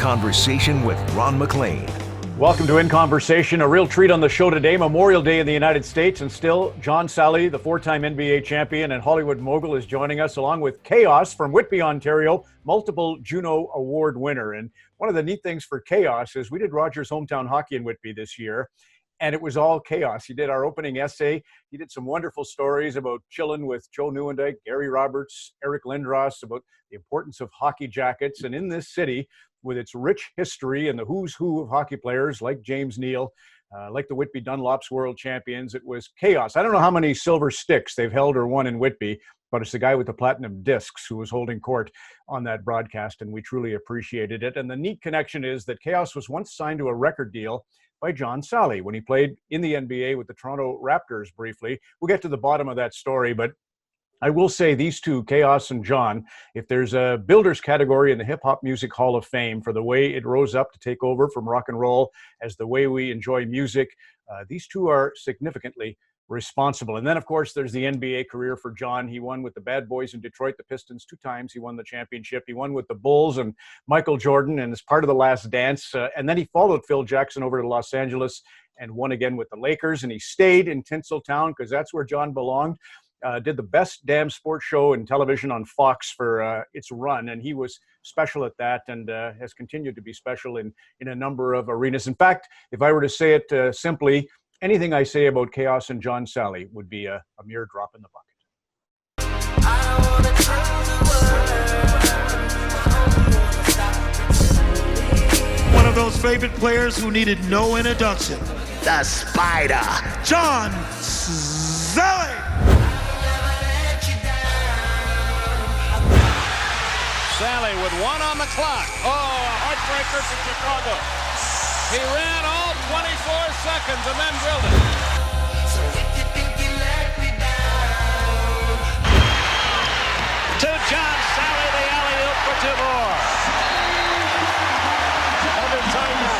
Conversation with Ron MacLean. Welcome to In Conversation. A real treat on the show today. Memorial Day in the United States, and still John Salley, the four-time NBA champion and Hollywood mogul, is joining us, along with Chaos from Whitby, Ontario, multiple Juno Award winner. And one of the neat things for Chaos is we did Rogers Hometown Hockey in Whitby this year, and it was all chaos. He did our opening essay. He did some wonderful stories about chilling with Joe Nieuwendyk, Gary Roberts, Eric Lindros, about the importance of hockey jackets. And in this city, with its rich history and the who's who of hockey players like James Neal, like the Whitby Dunlops world champions, it was chaos. I don't know how many silver sticks they've held or won in Whitby, but it's the guy with the platinum discs who was holding court on that broadcast, and we truly appreciated it. And the neat connection is that Chaos was once signed to a record deal by John Salley when he played in the NBA with the Toronto Raptors briefly. We'll get to the bottom of that story, but I will say these two, Chaos and John, if there's a builders category in the Hip Hop Music Hall of Fame for the way it rose up to take over from rock and roll as the way we enjoy music, these two are significantly responsible. And then, of course, there's the NBA career for John. He won with the Bad Boys in Detroit, the Pistons, 2 times. He won the championship. He won with the Bulls and Michael Jordan, and as part of The Last Dance. And then he followed Phil Jackson over to Los Angeles and won again with the Lakers. And he stayed in Tinseltown because that's where John belonged. Did the best damn sports show in television on Fox for its run, and he was special at that, and has continued to be special in a number of arenas. In fact, if I were to say it simply, anything I say about Chaos and John Salley would be a mere drop in the bucket. One of those favorite players who needed no introduction, the Spider, John Salley. Salley with 1 on the clock. Oh, a heartbreaker for Chicago. He ran all 24 seconds and then drilled it. So if you think you let me down. To John Salley, the alley-oop for 2 more. Every time now.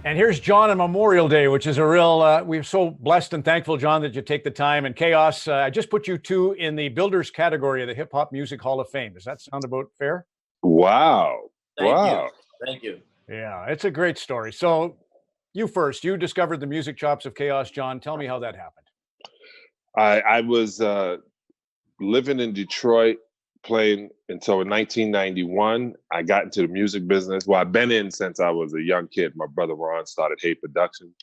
And here's John on Memorial Day, which is a real, we're so blessed and thankful, John, that you take the time. And Chaos, I just put you two in the builders category of the Hip Hop Music Hall of Fame. Does that sound about fair? Wow. Thank you. Yeah, it's a great story. So you first, you discovered the music chops of Chaos, John. Tell me how that happened. I was living in Detroit, playing until in 1991. I got into the music business. Well, I've been in since I was a young kid. My brother Ron started Hay Production,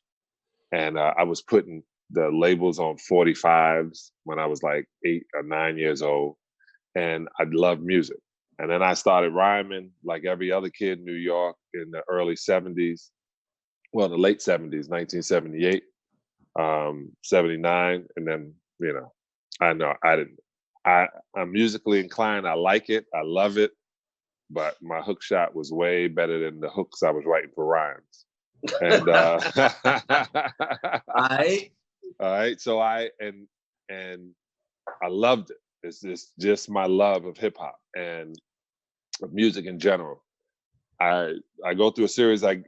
and I was putting the labels on 45s when I was like 8 or 9 years old, and I loved music. And then I started rhyming like every other kid in New York in the early 70s, well, the late 70s, 1978, 79, and then, I'm musically inclined. I like it. I love it. But my hook shot was way better than the hooks I was writing for rhymes. And all right. So I loved it. It's just my love of hip hop and of music in general. I go through a series. I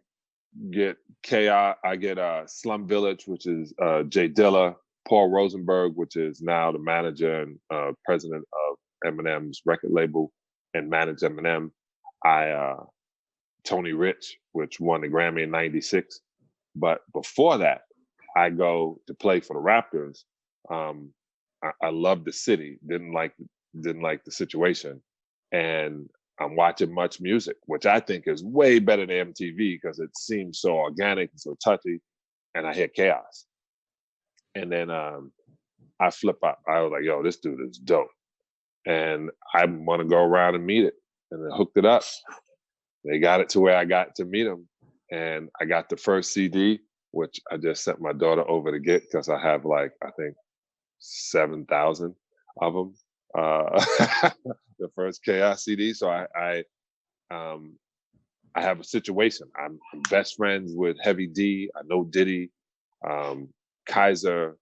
get Chaos. I get Slum Village, which is Jay Dilla. Paul Rosenberg, which is now the manager and president of Eminem's record label and managed Eminem. Tony Rich, which won the Grammy in '96. But before that, I go to play for the Raptors. I loved the city, didn't like the situation. And I'm watching Much Music, which I think is way better than MTV because it seems so organic and so touchy. And I hear Chaos. And then I flip out. I was like, yo, this dude is dope. And I want to go around and meet it. And then hooked it up. They got it to where I got to meet him. And I got the first CD, which I just sent my daughter over to get because I have I think 7,000 of them. The first Chaos CD. So I have a situation. I'm best friends with Heavy D. I know Diddy. Kaiser,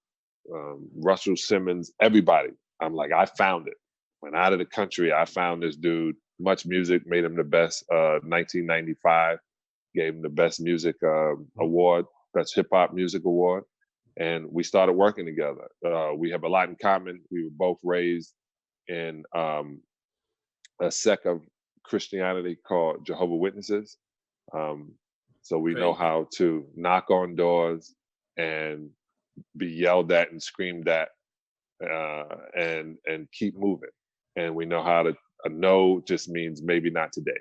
Russell Simmons, everybody. I'm like, I found it. Went out of the country, I found this dude. Much Music made him the best. 1995 gave him the best music award, best hip hop music award, and we started working together. We have a lot in common. We were both raised in a sect of Christianity called Jehovah Witnesses. So we know how to knock on doors and be yelled at and screamed at, and keep moving. And we know how to, a no just means maybe not today.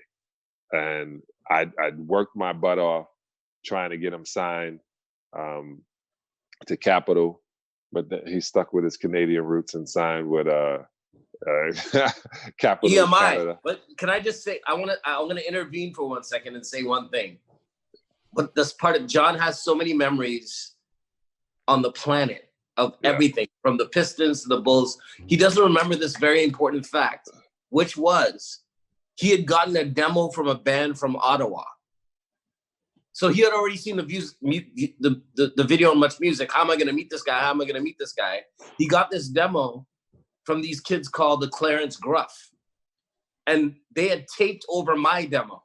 And I'd worked my butt off trying to get him signed to Capitol, but he stuck with his Canadian roots and signed with Capitol EMI. Canada. But can I just say, I'm gonna intervene for 1 second and say one thing. But this part of John has so many memories on the planet of everything, from the Pistons to the Bulls. He doesn't remember this very important fact, which was he had gotten a demo from a band from Ottawa. So he had already seen the video on Much Music. How am I going to meet this guy? How am I going to meet this guy? He got this demo from these kids called the Clarence Gruff. And they had taped over my demo.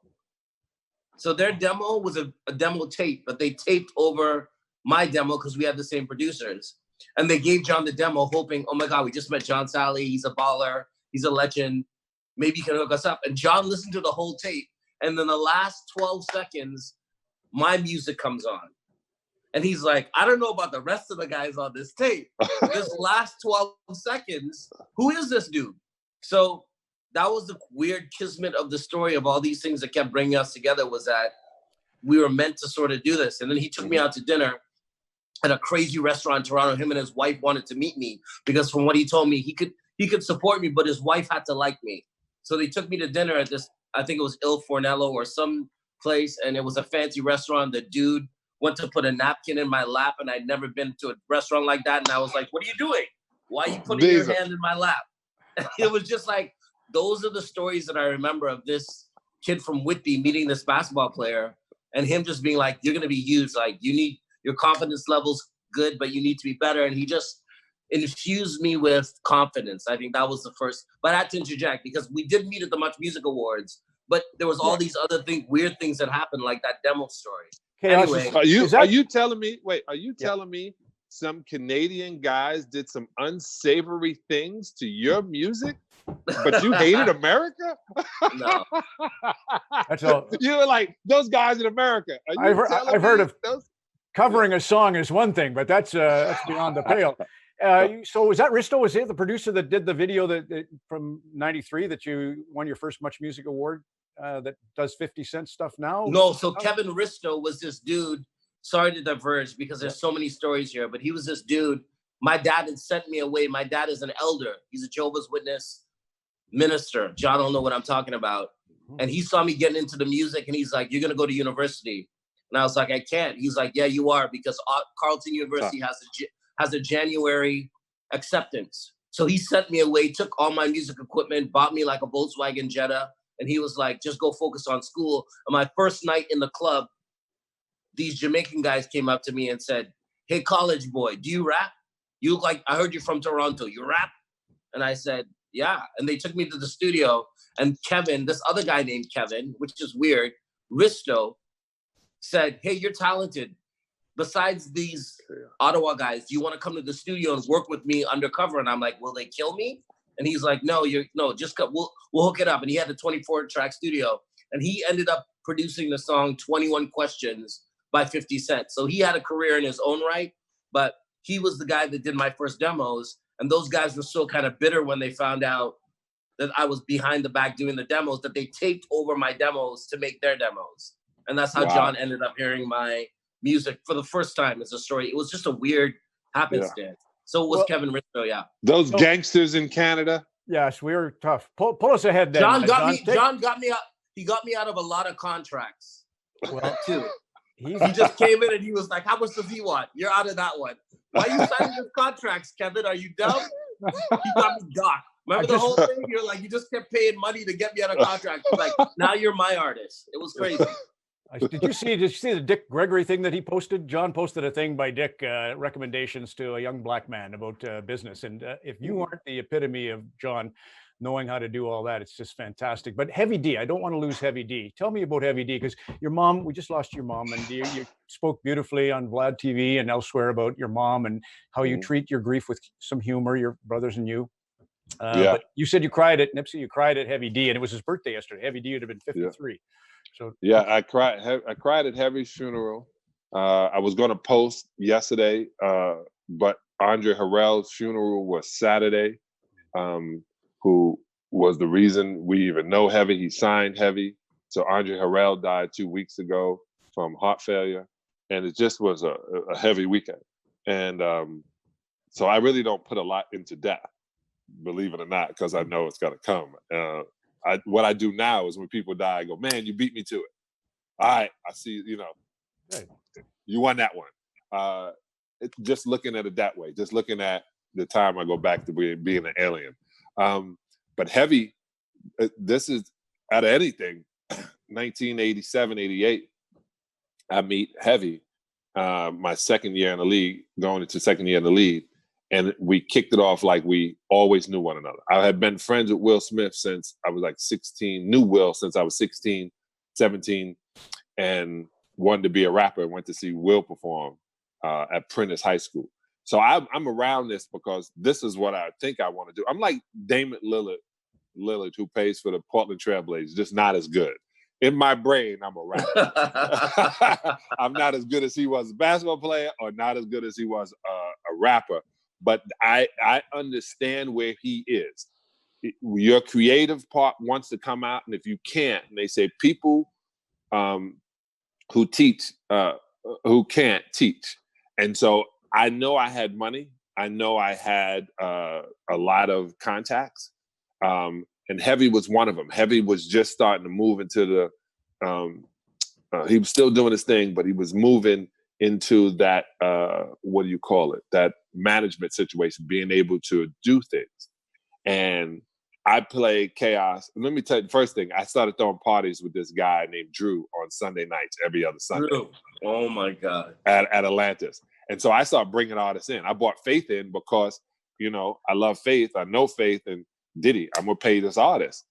So their demo was a demo tape, but they taped over my demo because we had the same producers. And they gave John the demo hoping, oh my God, we just met John Salley. He's a baller. He's a legend. Maybe he can hook us up. And John listened to the whole tape. And then the last 12 seconds, my music comes on. And he's like, I don't know about the rest of the guys on this tape. This last 12 seconds, who is this dude? So that was the weird kismet of the story of all these things that kept bringing us together, was that we were meant to sort of do this. And then he took me out to dinner at a crazy restaurant in Toronto. Him and his wife wanted to meet me because from what he told me, he could support me, but his wife had to like me. So they took me to dinner at this, I think it was Il Fornello or some place, and it was a fancy restaurant. The dude went to put a napkin in my lap, and I'd never been to a restaurant like that. And I was like, what are you doing? Why are you putting your hand in my lap? It was just like, those are the stories that I remember of this kid from Whitby meeting this basketball player and him just being like, you're going to be used. Like, you need, your confidence level's good, but you need to be better. And he just infused me with confidence. I think that was the first, but I had to interject because we did meet at the Much Music Awards, but there was all these other weird things that happened, like that demo story. Anyway, are you telling me, telling me some Canadian guys did some unsavory things to your music, but you hated America? No. That's all. You were like, those guys in America. I've heard of covering a song is one thing, but that's beyond the pale. So was that Risto? Was it the producer that did the video that from '93 that you won your first Much Music Award? That does 50 Cent stuff now? No, so Kevin Risto was this dude. Sorry to diverge because there's so many stories here, but he was this dude. My dad had sent me away. My dad is an elder. He's a Jehovah's Witness minister. John don't know what I'm talking about. And he saw me getting into the music and he's like, you're going to go to university. And I was like, I can't. He's like, yeah, you are, because Carleton University has a January acceptance. So he sent me away, took all my music equipment, bought me like a Volkswagen Jetta. And he was like, just go focus on school. And my first night in the club, these Jamaican guys came up to me and said, hey, college boy, do you rap? You look like, I heard you're from Toronto. You rap? And I said, yeah. And they took me to the studio. And Kevin, this other guy named Kevin, which is weird, Risto, said, hey, you're talented. Besides these Ottawa guys, do you want to come to the studio and work with me undercover? And I'm like, will they kill me? And he's like, no, just come. We'll hook it up. And he had a 24-track studio. And he ended up producing the song 21 Questions by 50 Cent. So he had a career in his own right, but he was the guy that did my first demos. And those guys were still kind of bitter when they found out that I was behind the back doing the demos, that they taped over my demos to make their demos. And that's how John ended up hearing my music for the first time as a story. It was just a weird happenstance. Yeah. So it was Kevin Risto, Those gangsters in Canada. Yes, we were tough. Pull us ahead then. John got me out. He got me out of a lot of contracts. Well, too. He just came in and he was like, how much does he want? You're out of that one. Why are you signing these contracts, Kevin? Are you dumb? He got me docked. Remember the whole thing? You're like, you just kept paying money to get me out of contract. He's like, now you're my artist. It was crazy. Did you see the Dick Gregory thing that he posted? John posted a thing by Dick, recommendations to a young black man about business. And if you aren't the epitome of John knowing how to do all that, it's just fantastic. But Heavy D, I don't want to lose Heavy D. Tell me about Heavy D, because your mom, we just lost your mom, and you spoke beautifully on Vlad TV and elsewhere about your mom and how you treat your grief with some humor, your brothers and you. But you said you cried at Nipsey, you cried at Heavy D, and it was his birthday yesterday. Heavy D would have been 53. Yeah. So yeah, I cried at Heavy's funeral. I was going to post yesterday, but Andre Harrell's funeral was Saturday, who was the reason we even know Heavy. He signed Heavy. So Andre Harrell died 2 weeks ago from heart failure. And it just was a heavy weekend. And so I really don't put a lot into death, believe it or not, because I know it's going to come. What I do now is when people die, I go, man, you beat me to it. All right, I see, you won that one. Just looking at it that way, just looking at the time I go back to being an alien. But Heavy, this is out of anything, 1987, 88, I meet Heavy, my second year in the league, going into second year in the league. And we kicked it off like we always knew one another. I had been friends with Will Smith since I was like 16, knew Will since I was 16, 17, and wanted to be a rapper and went to see Will perform at Prentice High School. So I'm around this because this is what I think I want to do. I'm like Damon Lillard, who plays for the Portland Trailblazers, just not as good. In my brain, I'm a rapper. I'm not as good as he was a basketball player or not as good as he was a rapper. But I understand where he is. Your creative part wants to come out, and if you can't, and they say people who teach, who can't teach. And so I know I had money. I know I had a lot of contacts. And Heavy was one of them. Heavy was just starting to move into he was still doing his thing, but he was moving into that, what do you call it? That management situation, being able to do things. And I played Chaos. And let me tell you the first thing, I started throwing parties with this guy named Drew on Sunday nights, every other Sunday. Drew. Oh my God. At Atlantis. And so I started bringing artists in. I brought Faith in because, I love Faith. I know Faith and Diddy. I'm going to pay this artist.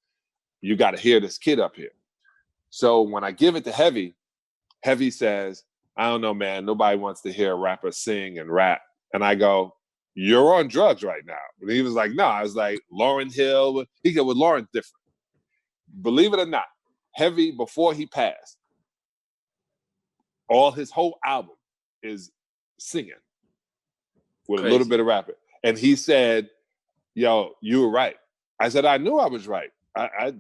You got to hear this kid up here. So when I give it to Heavy, Heavy says, I don't know, man. Nobody wants to hear a rapper sing and rap. And I go, you're on drugs right now. And he was like, no. I was like, Lauryn Hill. He said, well, Lauren's different. Believe it or not, Heavy, before he passed, his whole album is singing with a little bit of rapping. And he said, yo, you were right. I said, I knew I was right.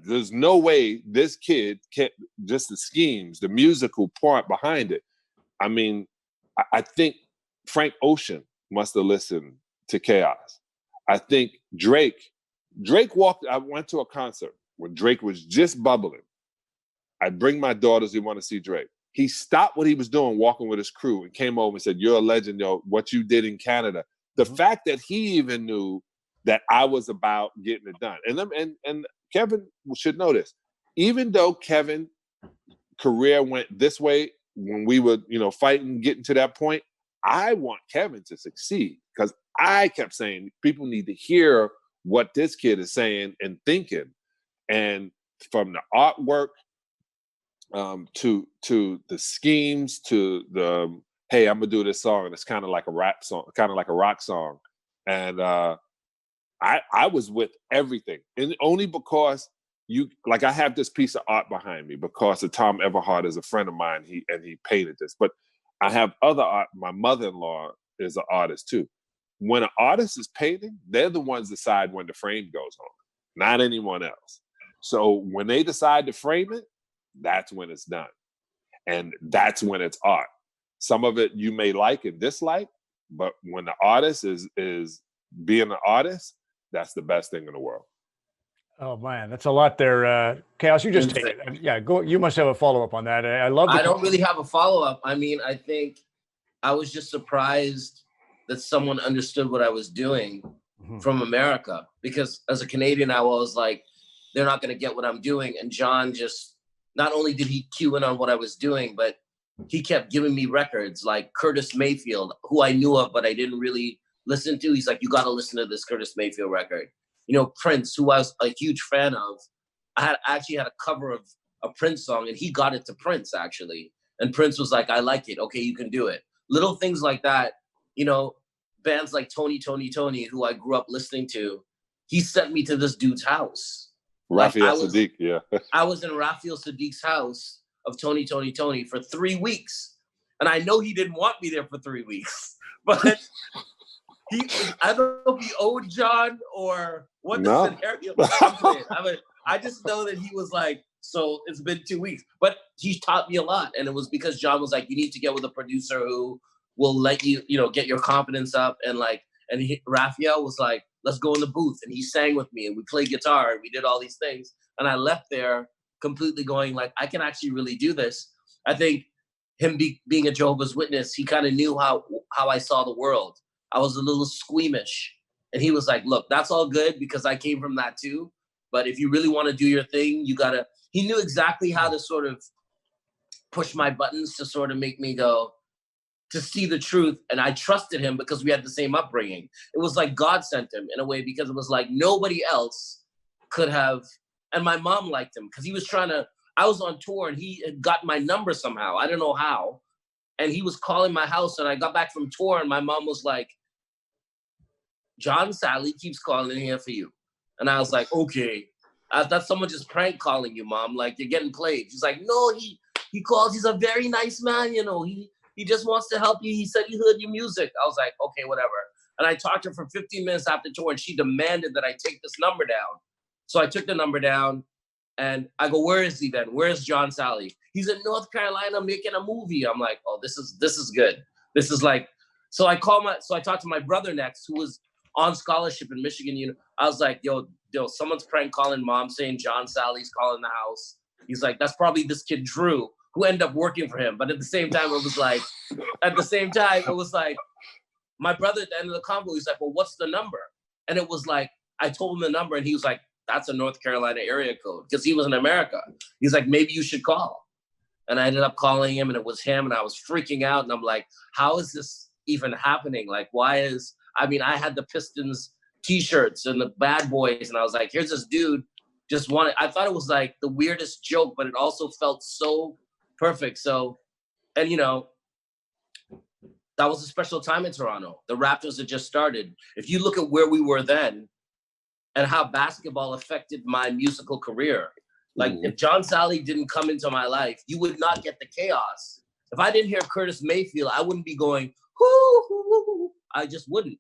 There's no way this kid can't, just the schemes, the musical part behind it. I mean, I think Frank Ocean must have listened to Chaos. I think Drake I went to a concert when Drake was just bubbling. I bring my daughters, who want to see Drake. He stopped what he was doing, walking with his crew, and came over and said, you're a legend, yo, what you did in Canada. The fact that he even knew that I was about getting it done. And Kevin should know this. Even though Kevin's career went this way when we were, fighting, getting to that point, I want Kevin to succeed because I kept saying people need to hear what this kid is saying and thinking. And from the artwork to the schemes to the, hey, I'm gonna do this song. And it's kind of like a rap song, kind of like a rock song. And I was with everything. And only because I have this piece of art behind me because of Tom Everhart is a friend of mine. He painted this. But I have other art. My mother-in-law is an artist too. When an artist is painting, they're the ones decide when the frame goes on, not anyone else. So when they decide to frame it, that's when it's done. And that's when it's art. Some of it you may like and dislike, but when the artist is being an artist, that's the best thing in the world. Oh man, that's a lot there. Chaos, you just take it. Yeah, go. You must have a follow-up on that. I love I don't really have a follow-up. I mean, I think I was just surprised that someone understood what I was doing from America. Because as a Canadian, I was like, they're not going to get what I'm doing. And John just, not only did he cue in on what I was doing, but he kept giving me records like Curtis Mayfield, who I knew of, but I didn't really listen to. He's like, you got to listen to this Curtis Mayfield record. Prince, who I was a huge fan of. I actually had a cover of a Prince song, and he got it to Prince, actually. And Prince was like, I like it. Okay, you can do it. Little things like that. Bands like Tony, who I grew up listening to, he sent me to this dude's house. Raphael Sadiq, yeah. I was in Raphael Sadiq's house of Tony for 3 weeks. And I know he didn't want me there for 3 weeks. But I don't know if he owed John or what the scenario was. I just know that he was like, so it's been 2 weeks. But he taught me a lot. And it was because John was like, you need to get with a producer who will let you, get your confidence up. And Raphael was like, let's go in the booth. And he sang with me and we played guitar and we did all these things. And I left there completely going like, I can actually really do this. I think him being a Jehovah's Witness, he kind of knew how I saw the world. I was a little squeamish. And he was like, look, that's all good because I came from that too. But if you really want to do your thing, he knew exactly how to sort of push my buttons to sort of make me go, to see the truth. And I trusted him because we had the same upbringing. It was like God sent him in a way because it was like nobody else could have. And my mom liked him because he was I was on tour and he had got my number somehow. I don't know how. And he was calling my house and I got back from tour and my mom was like, John Salley keeps calling in here for you. And I was like, okay. I thought someone just prank calling you, Mom. Like, you're getting played. She's like, no, he calls. He's a very nice man, He just wants to help you. He said he heard your music. I was like, okay, whatever. And I talked to her for 15 minutes after tour, and she demanded that I take this number down. So I took the number down, and I go, where is he then? Where's John Salley? He's in North Carolina making a movie. I'm like, oh, this is good. This is like, so I talked to my brother next, who was on scholarship in Michigan. I was like, yo, someone's prank calling Mom saying John Salley's calling the house. He's like, that's probably this kid Drew, who ended up working for him. But at the same time, it was like, my brother at the end of the convo, he's like, well, what's the number? And it was like, I told him the number and he was like, that's a North Carolina area code because he was in America. He's like, maybe you should call. And I ended up calling him and it was him and I was freaking out. And I'm like, how is this even happening? Like, I had the Pistons t-shirts and the Bad Boys. And I was like, here's this dude I thought it was like the weirdest joke, but it also felt so perfect. So, and that was a special time in Toronto. The Raptors had just started. If you look at where we were then and how basketball affected my musical career, like if John Salley didn't come into my life, you would not get the chaos. If I didn't hear Curtis Mayfield, I wouldn't be going, hoo, hoo, hoo. I just wouldn't.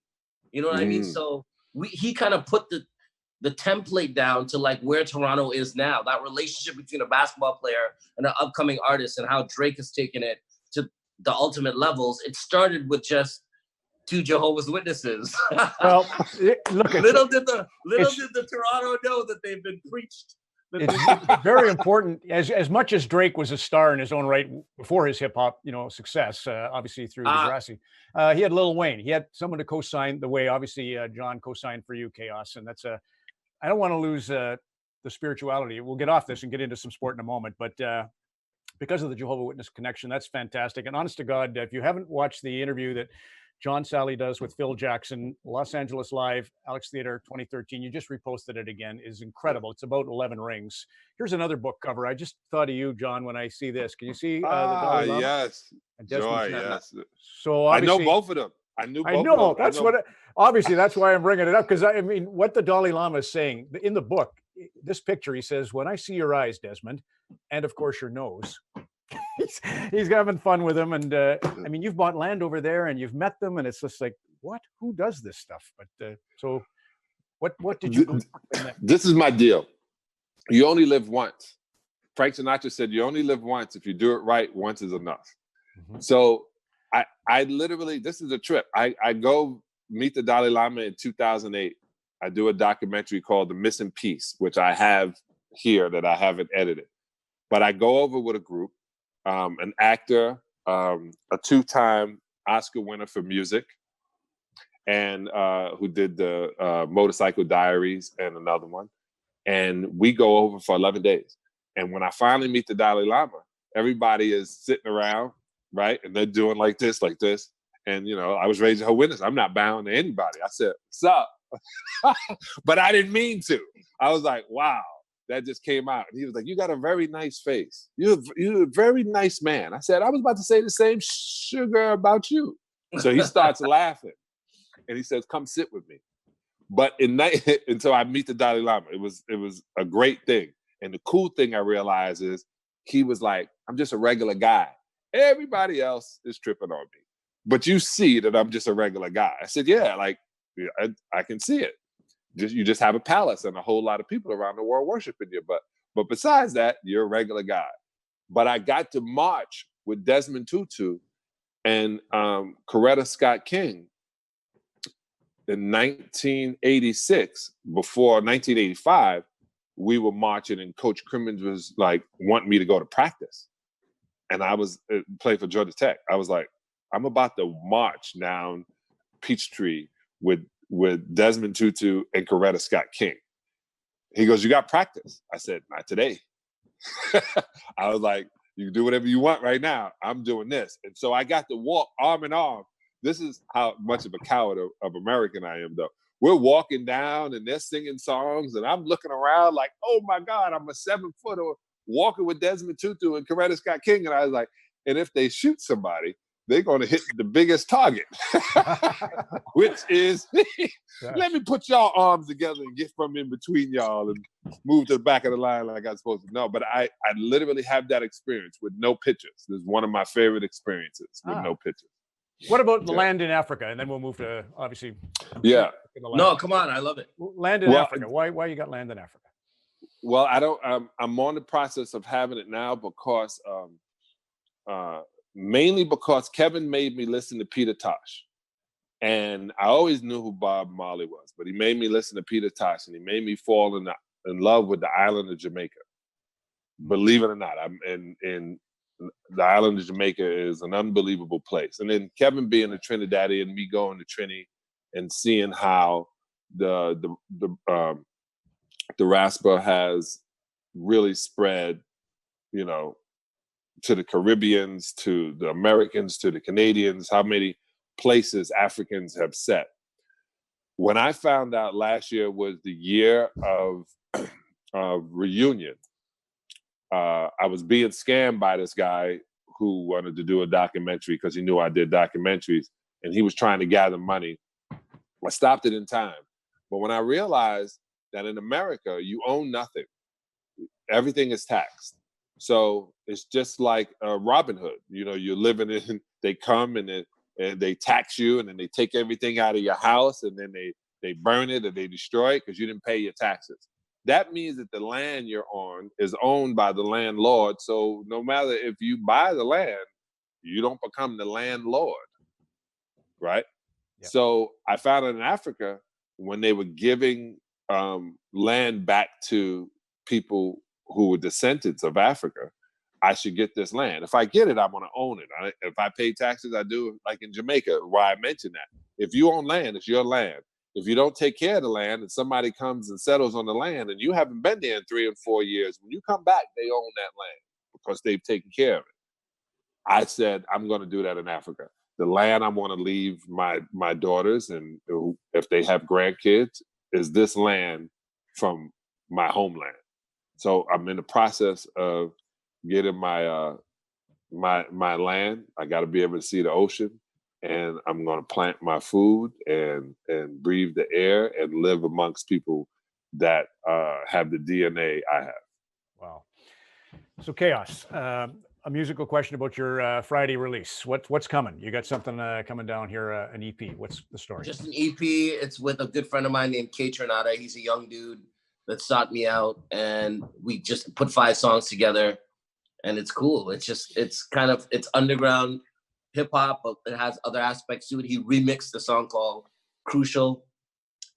You know what I mean? So he kind of put the template down to like where Toronto is now, that relationship between a basketball player and an upcoming artist and how Drake has taken it to the ultimate levels. It started with just 2 Jehovah's Witnesses. Well, look, little did the Toronto know that they've been preached. It's very important. As much as Drake was a star in his own right before his hip hop, success, obviously through Degrassi, he had Lil Wayne. He had someone to co-sign the way. Obviously, John co-signed for you, Chaos, and that's I don't want to lose the spirituality. We'll get off this and get into some sport in a moment, but because of the Jehovah Witness connection, that's fantastic. And honest to God, if you haven't watched the interview that John Salley does with Phil Jackson, Los Angeles Live, Alex Theater 2013, you just reposted it again, is incredible. It's about 11 rings. Here's another book cover. I just thought of you, John, when I see this. Can you see the Dalai Lama? Yes. Joy, yes. So I know both of them. I know. That's what. Obviously, that's why I'm bringing it up, because I mean, what the Dalai Lama is saying in the book, this picture, he says, "When I see your eyes, Desmond, and of course your nose." he's having fun with them, and I mean, you've bought land over there, and you've met them, and it's just like, what? Who does this stuff? But so, what did you? This is my deal. You only live once. Frank Sinatra said, "You only live once. If you do it right, once is enough." Mm-hmm. So, I literally, this is a trip. I go meet the Dalai Lama in 2008. I do a documentary called The Missing Piece, which I have here that I haven't edited. But I go over with a group, an actor, a 2-time Oscar winner for music, and who did the Motorcycle Diaries and another one. And we go over for 11 days. And when I finally meet the Dalai Lama, everybody is sitting around, right? And they're doing like this. And, I was raised Jehovah's Witness. I'm not bound to anybody. I said, what's up? But I didn't mean to. I was like, wow, that just came out. And he was like, you got a very nice face. You're a very nice man. I said, I was about to say the same sugar about you. So he starts laughing. And he says, come sit with me. But until I meet the Dalai Lama, it was a great thing. And the cool thing I realized is he was like, I'm just a regular guy. Everybody else is tripping on me. But you see that I'm just a regular guy. I said, yeah, like, yeah, I can see it. You just have a palace and a whole lot of people around the world worshiping you. But besides that, you're a regular guy. But I got to march with Desmond Tutu and Coretta Scott King in 1986. Before 1985, we were marching and Coach Crimmins was like wanting me to go to practice. And I was playing for Georgia Tech. I was like, I'm about to march down Peachtree with Desmond Tutu and Coretta Scott King. He goes, you got practice? I said, not today. I was like, you can do whatever you want right now. I'm doing this. And so I got to walk arm in arm. This is how much of a coward of American I am, though. We're walking down and they're singing songs and I'm looking around like, oh my God, I'm a 7-footer walking with Desmond Tutu and Coretta Scott King. And I was like, and if they shoot somebody, they're going to hit the biggest target, which is, let me put y'all arms together and get from in between y'all and move to the back of the line like I'm supposed to. No, but I literally have that experience with no pictures. This is one of my favorite experiences with no pictures. What about the land in Africa? And then we'll move to, obviously. Yeah. No, come on. I love it. Land in Africa. Why you got land in Africa? Well, I don't, I'm on the process of having it now because, mainly because Kevin made me listen to Peter Tosh. And I always knew who Bob Marley was, but he made me listen to Peter Tosh and he made me fall in love with the island of Jamaica. Believe it or not, in the island of Jamaica is an unbelievable place. And then Kevin being a Trinidadian and me going to Trini and seeing how the Raspa has really spread, you know, to the Caribbeans, to the Americans, to the Canadians, how many places Africans have set. When I found out last year was the year of reunion, I was being scammed by this guy who wanted to do a documentary because he knew I did documentaries and he was trying to gather money. I stopped it in time. But when I realized that in America, you own nothing, everything is taxed. So it's just like Robin Hood. You know, you're living in, they come and they tax you and then they take everything out of your house and then they burn it or they destroy it because you didn't pay your taxes. That means that the land you're on is owned by the landlord. So no matter if you buy the land, you don't become the landlord, right? Yep. So I found it in Africa when they were giving land back to people who were descendants of Africa, I should get this land. If I get it, I want to own it. If I pay taxes, I do, like in Jamaica, why I mentioned that. If you own land, it's your land. If you don't take care of the land and somebody comes and settles on the land and you haven't been there in 3 and 4 years, when you come back, they own that land because they've taken care of it. I said, I'm going to do that in Africa. The land I want to leave my daughters, and if they have grandkids, is this land from my homeland. So I'm in the process of getting my my land. I got to be able to see the ocean, and I'm going to plant my food and breathe the air and live amongst people that have the DNA I have. Wow. So Chaos, a musical question about your Friday release. What's coming? You got something coming down here, an EP. What's the story? Just an EP. It's with a good friend of mine named K Tronada. He's a young dude that sought me out, and we just put 5 songs together, and it's cool. It's underground hip hop, but it has other aspects to it. He remixed the song called Crucial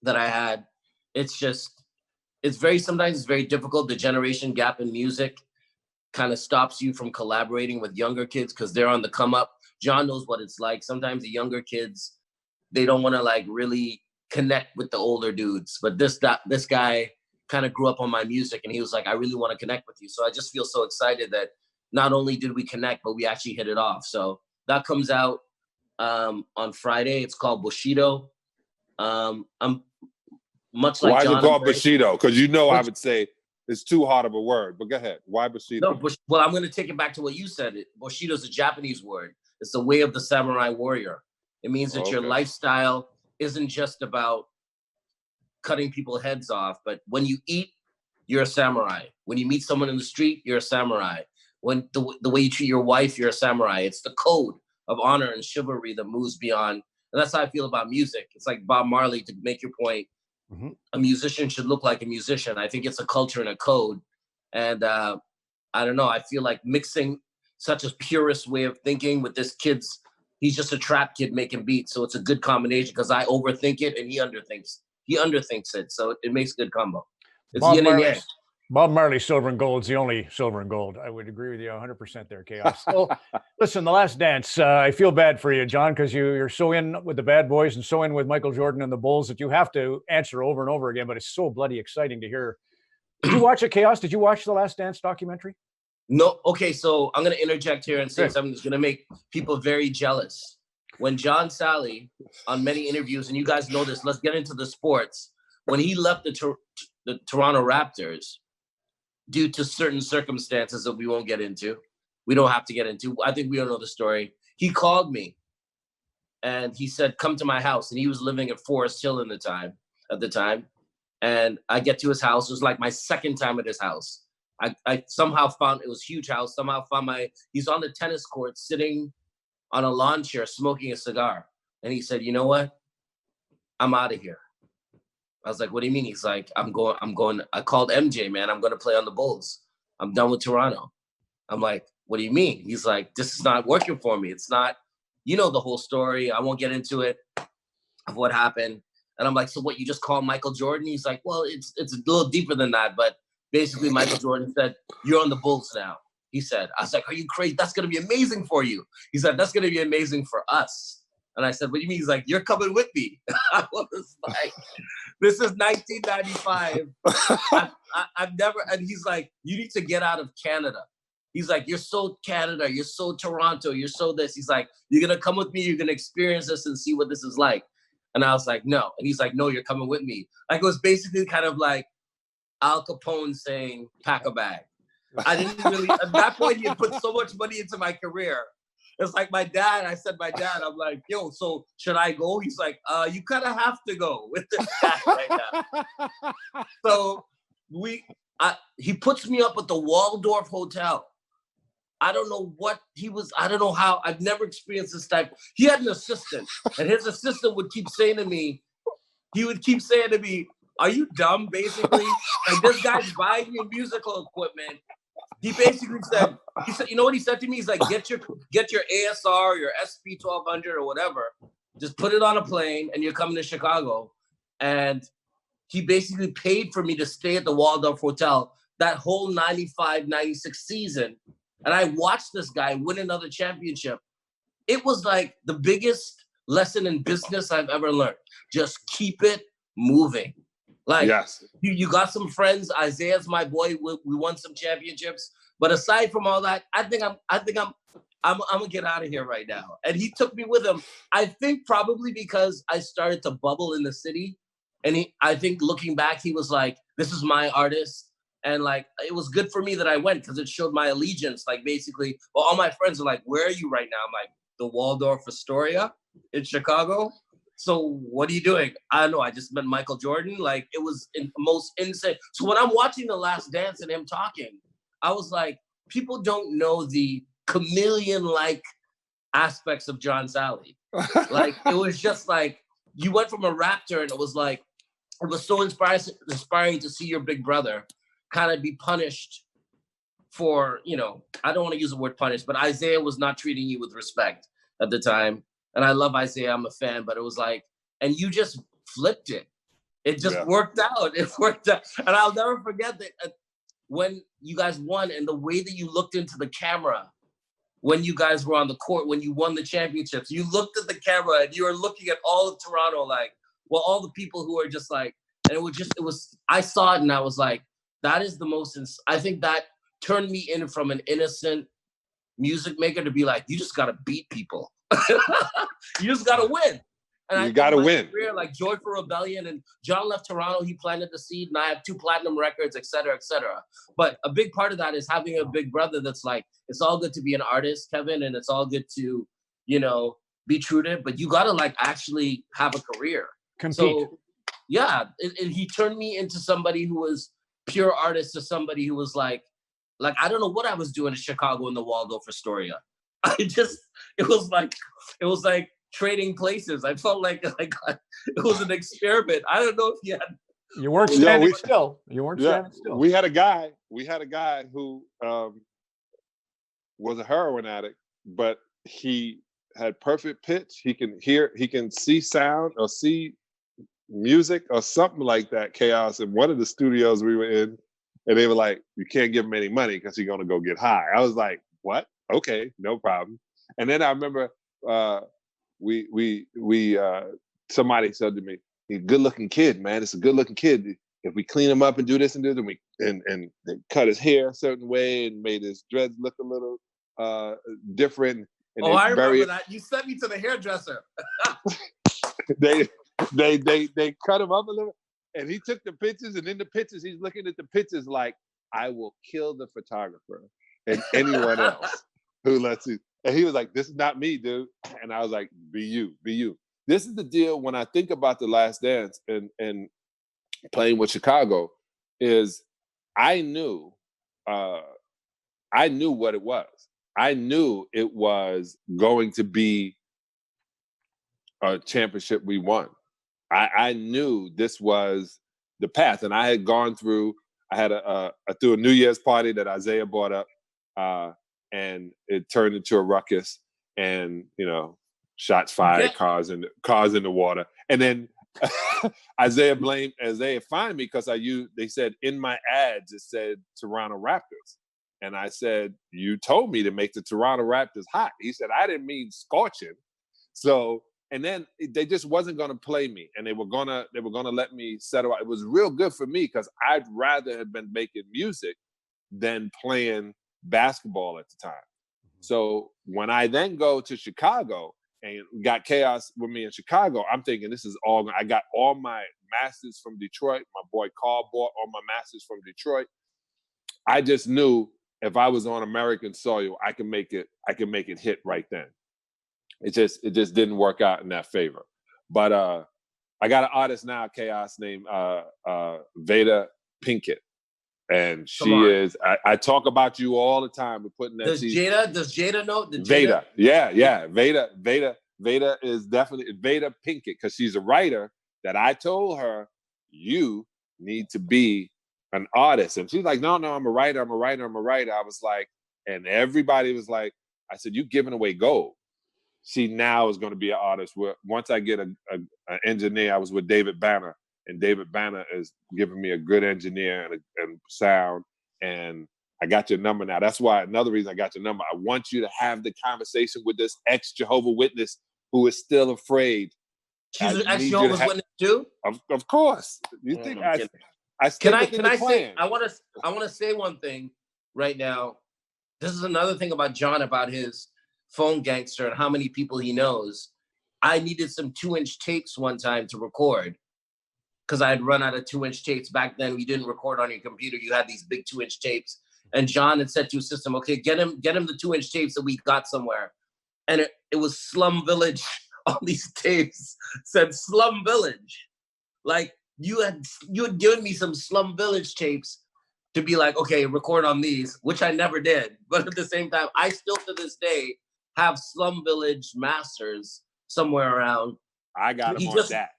that I had. Sometimes it's very difficult. The generation gap in music kind of stops you from collaborating with younger kids because they're on the come up. John knows what it's like. Sometimes the younger kids, they don't want to like really connect with the older dudes, but this guy kind of grew up on my music and he was like, I really want to connect with you. So I just feel so excited that not only did we connect, but we actually hit it off. So that comes out on Friday. It's called Bushido. I'm much like Why John. Why is it called Bushido? Because I would say it's too hard of a word, but go ahead. Why Bushido? No, well, I'm going to take it back to what you said. Bushido is a Japanese word. It's the way of the samurai warrior. It means that your lifestyle isn't just about cutting people's heads off. But when you eat, you're a samurai. When you meet someone in the street, you're a samurai. When the way you treat your wife, you're a samurai. It's the code of honor and chivalry that moves beyond. And that's how I feel about music. It's like Bob Marley, to make your point. A musician should look like a musician. I think it's a culture and a code. And I don't know, I feel like mixing such a purist way of thinking with this kid's, he's just a trap kid making beats. So it's a good combination because I overthink it and he underthinks it. So it makes a good combo. It's yin and yang. Bob Marley's silver and gold is the only silver and gold. I would agree with you 100% there, Chaos. So, listen, The Last Dance, I feel bad for you, John, because you're so in with the bad boys and so in with Michael Jordan and the Bulls that you have to answer over and over again, but it's so bloody exciting to hear. Did you watch it, Chaos? Did you watch The Last Dance documentary? No. Okay, so I'm going to interject here and say something that's going to make people very jealous. When John Salley, on many interviews, and you guys know this, let's get into the sports, when he left the Toronto Raptors, due to certain circumstances that we won't get into. We don't have to get into. I think we don't know the story. He called me and he said, come to my house. And he was living at Forest Hill at the time. And I get to his house. It was like my second time at his house. I somehow found, it was a huge house, somehow found he's on the tennis court sitting on a lawn chair smoking a cigar. And he said, you know what? I'm out of here. I was like, what do you mean? He's like, I'm going. I called MJ, man. I'm going to play on the Bulls. I'm done with Toronto. I'm like, what do you mean? He's like, this is not working for me. It's not, you know, the whole story. I won't get into it of what happened. And I'm like, so what, you just called Michael Jordan? He's like, well, it's a little deeper than that. But basically Michael Jordan said, you're on the Bulls now. He said, I was like, are you crazy? That's going to be amazing for you. He said, that's going to be amazing for us. And I said, what do you mean? He's like, you're coming with me. I was like, this is 1995. I've never, and he's like, you need to get out of Canada. He's like, you're so Canada, you're so Toronto, you're so this. He's like, you're going to come with me, you're going to experience this and see what this is like. And I was like, no. And he's like, no, you're coming with me. Like, it was basically kind of like Al Capone saying, pack a bag. I didn't really, at that point, he had put so much money into my career. It's like my dad, I'm like, yo, so should I go? He's like, you kind of have to go with this guy right now. So he puts me up at the Waldorf Hotel. I don't know what I don't know how, I've never experienced this type. He had an assistant, and his assistant would keep saying to me, are you dumb, basically? Like, this guy's buying you musical equipment. He basically said, you know what he said to me? He's like, get your ASR or your SP 1200 or whatever. Just put it on a plane and you're coming to Chicago. And he basically paid for me to stay at the Waldorf Hotel that whole 95, 96 season. And I watched this guy win another championship. It was like the biggest lesson in business I've ever learned. Just keep it moving. Like, yes. You got some friends. Isaiah's my boy. We won some championships. But aside from all that, I think I'm gonna get out of here right now. And he took me with him. I think probably because I started to bubble in the city. And I think looking back, he was like, this is my artist. And like, it was good for me that I went because it showed my allegiance. Like, basically, well, all my friends are like, where are you right now? I'm like, the Waldorf Astoria in Chicago. So what are you doing? I don't know. I just met Michael Jordan. Like, it was most insane. So when I'm watching The Last Dance and him talking, I was like, people don't know the chameleon-like aspects of John Salley. Like, it was just like, you went from a Raptor and it was like, it was so inspiring to see your big brother kind of be punished for, you know, I don't want to use the word punish, but Isaiah was not treating you with respect at the time. And I love Isaiah, I'm a fan, but it was like, and you just flipped it. It just worked out. It worked out. And I'll never forget that when you guys won and the way that you looked into the camera, when you guys were on the court, when you won the championships, you looked at the camera and you were looking at all of Toronto, like, well, all the people who are just like, and I saw it and I was like, that is the most, I think that turned me in from an innocent music maker to be like, you just got to beat people. You just got to win. And you got to win. Career, like Joyful Rebellion, and John left Toronto, he planted the seed, and I have 2 platinum records, et cetera, et cetera. But a big part of that is having a big brother that's like, it's all good to be an artist, Kevin, and it's all good to, you know, be true to it, but you got to like actually have a career. Compete. So, he turned me into somebody who was pure artist to somebody who was like I don't know what I was doing in Chicago in the Waldorf Astoria. It was like trading places. I felt like it was an experiment. I don't know if you had. You weren't standing still. You weren't standing still. We had a guy who was a heroin addict, but he had perfect pitch. He can see sound or see music or something like that. Chaos in one of the studios we were in, and they were like, "You can't give him any money because he's gonna go get high." I was like, "What? Okay, no problem." And then I remember somebody said to me, "He's a good-looking kid, man. It's a good-looking kid. If we clean him up and do this and do that, and they cut his hair a certain way and made his dreads look a little different." And I remember that. You sent me to the hairdresser. they cut him up a little, and he took the pictures. And in the pictures, he's looking at the pictures like, "I will kill the photographer and anyone else who lets you." And he was like, "This is not me, dude." And I was like, "Be you, be you." This is the deal when I think about The Last Dance and playing with Chicago, is I knew what it was. I knew it was going to be a championship we won. I knew this was the path. And I had gone through, I threw a New Year's party that Isaiah brought up, and it turned into a ruckus, and, shots fired, cars in the water. And then Isaiah fined me because they said in my ads, it said Toronto Raptors. And I said, "You told me to make the Toronto Raptors hot." He said, "I didn't mean scorching." So, and then they just wasn't going to play me, and they were gonna let me settle out. It was real good for me because I'd rather have been making music than playing basketball at the time. So when I then go to Chicago and got Chaos with me in Chicago, I'm thinking this is all. I got all my masters from Detroit. My boy Carl bought all my masters from Detroit. I just knew if I was on American soil, I can make it hit right then. It just didn't work out in that favor. But I got an artist now, Chaos, named Veda Pinkett. And she is, I talk about you all the time. We're putting that. Does Jada know? Veda. Yeah. Veda is definitely Veda Pinkett, because she's a writer that I told her, "You need to be an artist." And she's like, no, I'm a writer. I was like, and everybody was like, I said, "You giving away gold." She now is going to be an artist. Once I get an engineer, I was with David Banner, and David Banner is giving me a good engineer and sound. And I got your number now. That's why another reason I got your number. I want you to have the conversation with this ex-Jehovah Witness who is still afraid. She's an ex-Jehovah's Witness too? Of course. You think Can I say? I want to say one thing right now. This is another thing about John, about his phone gangster and how many people he knows. I needed some 2-inch tapes one time to record because I had run out of 2-inch tapes. Back then, you didn't record on your computer. You had these big 2-inch tapes. And John had said to his system, "Okay, get him the 2-inch tapes that we got somewhere." And it was Slum Village on these tapes. Said Slum Village. Like, you had given me some Slum Village tapes to be like, "Okay, record on these," which I never did. But at the same time, I still to this day have Slum Village masters somewhere around. I got him on that.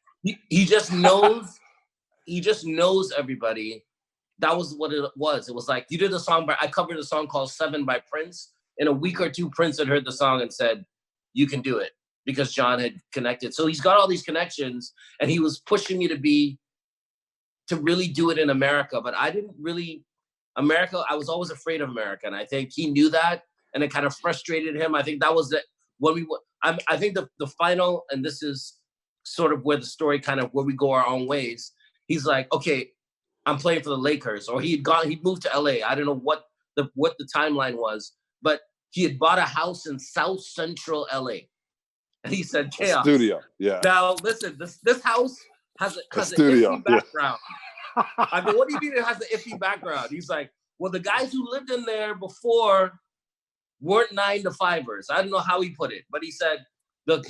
He just knows. He just knows everybody. That was what it was. It was like, you did a song, I covered a song called 7 by Prince. In a week or two, Prince had heard the song and said, "You can do it," because John had connected. So he's got all these connections, and he was pushing me to really do it in America. But I didn't really, America, I was always afraid of America. And I think he knew that, and it kind of frustrated him. I think that was I think the final, and this is sort of where the story where we go our own ways. He's like, "Okay, I'm playing for the Lakers," or he'd moved to LA. I don't know what the timeline was, but he had bought a house in South Central LA. And he said, "Chaos. Studio, yeah. Now listen, this house has an studio, iffy background." Yeah. I go, "What do you mean it has an iffy background?" He's like, "Well, the guys who lived in there before weren't 9 to 5ers. I don't know how he put it, but he said, "Look,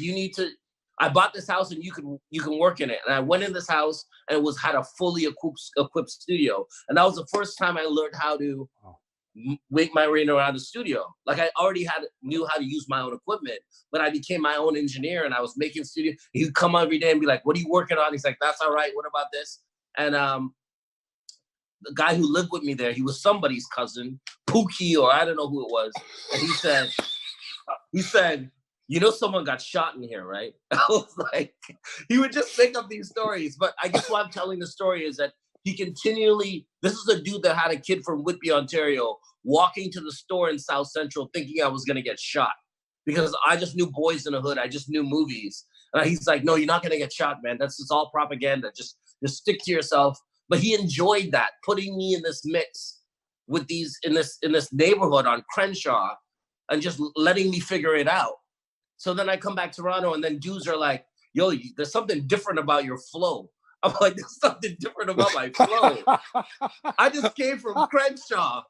I bought this house and you can work in it. And I went in this house and it had a fully equipped studio. And that was the first time I learned how to make my way around the studio. Like I already knew how to use my own equipment, but I became my own engineer and I was making studio. He'd come every day and be like, "What are you working on?" He's like, "That's all right. What about this?" And the guy who lived with me there, he was somebody's cousin, Pookie, or I don't know who it was. And he said, "You know, someone got shot in here, right?" I was like, he would just make up these stories. But I guess why I'm telling the story is that he continually, this is a dude that had a kid from Whitby, Ontario, walking to the store in South Central thinking I was going to get shot because I just knew Boys in the Hood. I just knew movies. And he's like, "No, you're not going to get shot, man. That's just all propaganda. Just stick to yourself." But he enjoyed that, putting me in this mix with these, in this neighborhood on Crenshaw and just letting me figure it out. So then I come back to Toronto and then dudes are like, "Yo, there's something different about your flow." I'm like, "There's something different about my flow." I just came from Crenshaw.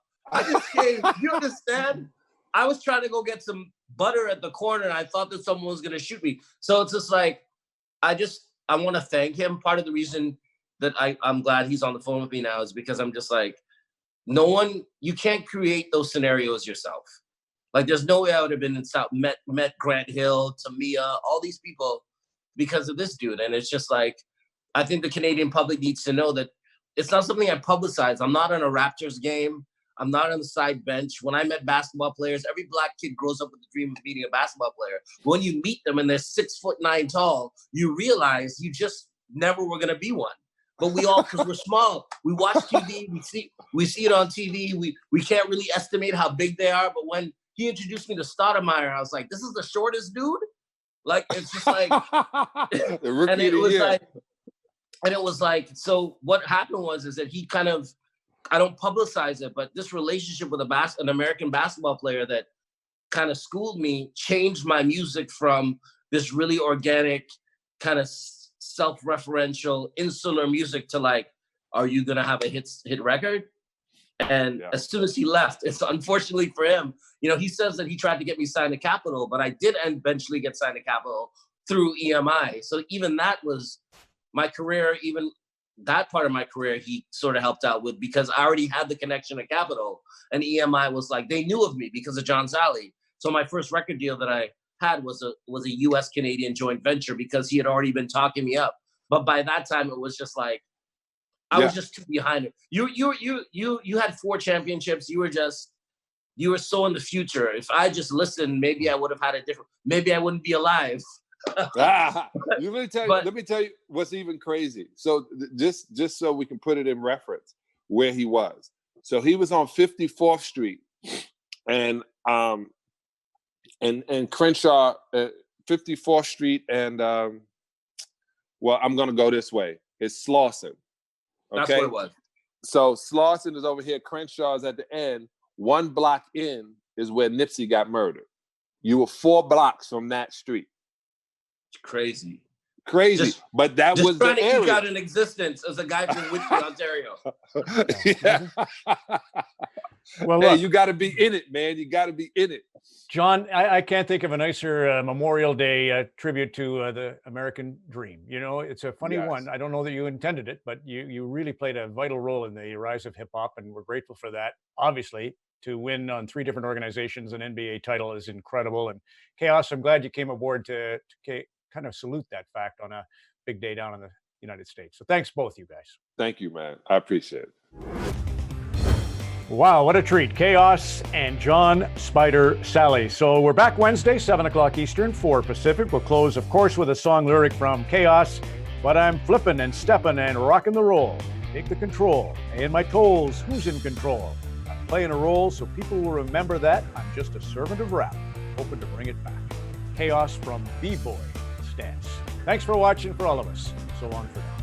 You understand? I was trying to go get some butter at the corner and I thought that someone was going to shoot me. So it's just like, I want to thank him. Part of the reason that I'm glad he's on the phone with me now is because I'm just like, you can't create those scenarios yourself. Like there's no way I would have been in South, met Grant Hill, Tamia, all these people because of this dude. And it's just like, I think the Canadian public needs to know that it's not something I publicize. I'm not on a Raptors game. I'm not on the side bench. When I met basketball players, every black kid grows up with the dream of meeting a basketball player. When you meet them and they're 6'9" tall, you realize you just never were going to be one. But we all, because we're small, we watch TV, we see it on TV. We can't really estimate how big they are. But when he introduced me to Stoudemire, I was like, "This is the shortest dude?" Like, it's just like, and it was like, so what happened is that he kind of, I don't publicize it, but this relationship with an American basketball player that kind of schooled me changed my music from this really organic kind of self-referential insular music to like, are you going to have a hit record? And as soon as he left, it's unfortunately for him, he says that he tried to get me signed to Capitol, but I did eventually get signed to Capitol through EMI. So even that was my career, even that part of my career, he sort of helped out with because I already had the connection to Capitol and EMI was like, they knew of me because of John Salley. So my first record deal that I had was a US Canadian joint venture because he had already been talking me up. But by that time, it was just like, I was just too behind it. You had 4 championships. You were so in the future. If I just listened, maybe I would have had maybe I wouldn't be alive. Let me tell you what's even crazy. So just so we can put it in reference where he was. So he was on 54th Street and Crenshaw, 54th Street and well, I'm gonna go this way. It's Slauson. Okay? That's what it was. So Slauson is over here, Crenshaw is at the end. 1 block in is where Nipsey got murdered. You were 4 blocks from that street. Crazy. But that was the area. Just trying to eke out an existence as a guy from Whitby, Ontario. Yeah. Well, hey, you got to be in it, man. You got to be in it. John, I can't think of a nicer Memorial Day tribute to the American dream. It's a funny one. I don't know that you intended it, but you really played a vital role in the rise of hip hop, and we're grateful for that. Obviously, to win on 3 different organizations an NBA title is incredible. And Chaos, I'm glad you came aboard to kind of salute that fact on a big day down in the United States. So thanks both you guys. Thank you, man. I appreciate it. Wow, what a treat. Chaos and John Spider Salley. So we're back Wednesday, 7 o'clock Eastern, 4 Pacific. We'll close, of course, with a song lyric from Chaos. But I'm flipping and stepping and rocking the roll. Take the control. Paying my tolls. Who's in control? I'm playing a role so people will remember that I'm just a servant of rap, hoping to bring it back. Chaos from B-Boy Stance. Thanks for watching for all of us. So long for now.